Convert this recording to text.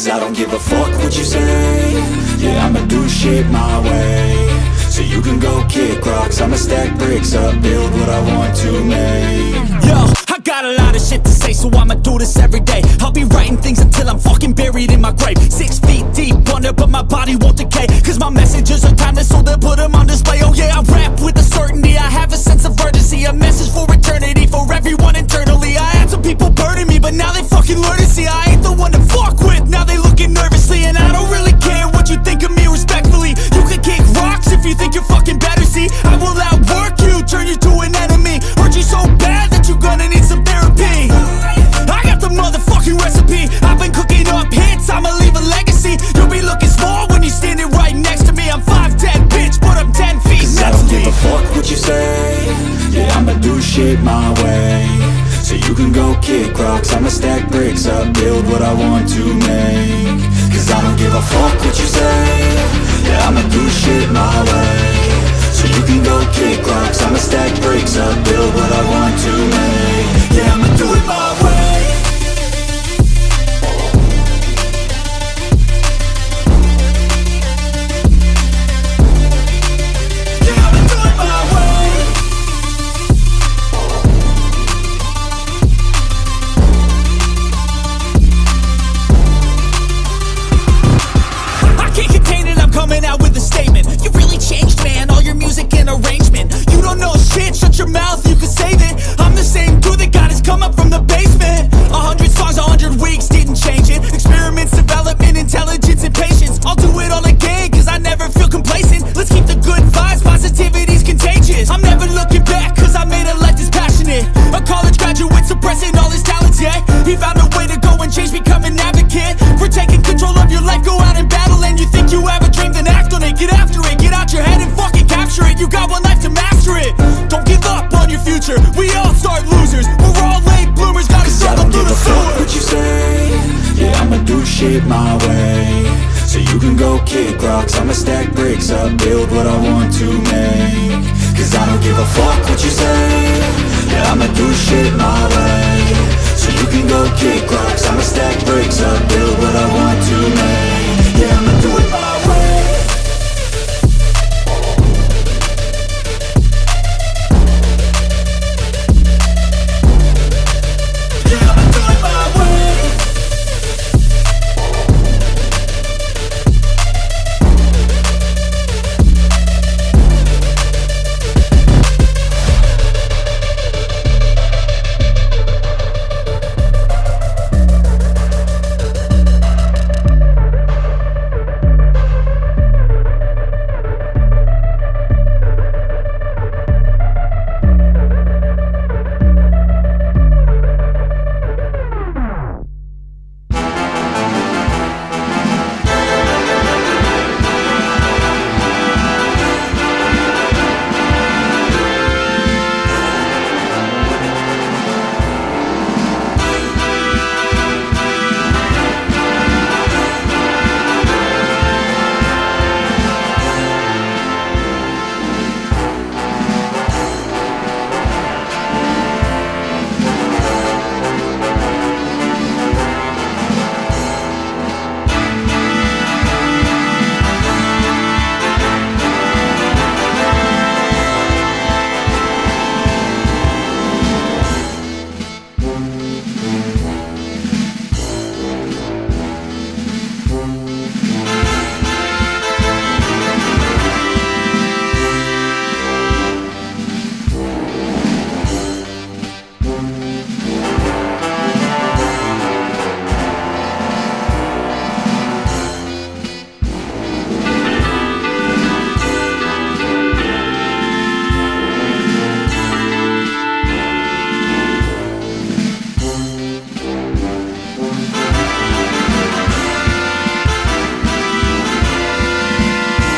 Cause I don't give a fuck what you say. Yeah, I'ma do shit my way. So you can go kick rocks, I'ma stack bricks up, build what I want to make. Yo, I got a lot of shit to say, so I'ma do this every day. I'll be writing things until I'm fucking buried in my grave. 6 feet deep under, but my body won't decay. Cause my messages are timeless, so they'll put them on display. Oh yeah, I rap with a certainty, I have a sense of urgency. A message for eternity, for everyone internally. I had some people burning me, but now they fucking learn to see I ain't the one to fuck with, now they looking nervously. And I don't really care what you think of me, respectfully. You can kick rocks if you think you're fucking better, see. I will outwork you, turn you to an enemy. Hurt you so bad that you're gonna need some therapy. I got the motherfucking recipe, I've been cooking up hits, I'ma leave a legacy. You'll be looking small when you're standing right next to me. I'm 5'10", bitch, but I'm 10 feet. Cause I don't give a fuck what you say. Yeah, I'ma do shit my way. So you can go kick rocks, I'ma stack bricks up, build what I want to make. Cause I don't give a fuck what you say. Yeah, I'ma do shit my way. So you can go kick rocks, I'ma stack bricks up, build what I want to make. Yeah, I'ma do it my way. Coming out with a statement. You really changed, man, all your music and arrangement. You don't know shit, shut your mouth, you can save it. I'm the same dude that got his come up from the basement. 100 songs, 100 weeks, didn't change it. Experiments, development, intelligence, and patience. I'll do it all again, cause I never feel complacent. Let's keep the good vibes, positivity's contagious. I'm never looking back, cause I made a life that's passionate. A college graduate suppressing all his talents, yeah. He found a way to go and change, become an advocate. For taking control of your life, go out and battle. And you think you have a dream, then act on it, get after it. Get out your head and fucking capture it. You got one life to master it. Don't give up on your future, we all start losers. We're all late bloomers, gotta start them through the sewer. I don't give a fuck what you say. Yeah, I'ma do shit my way. So you can go kick rocks, I'ma stack bricks up, build what I want to make. Cause I don't give a fuck what you say.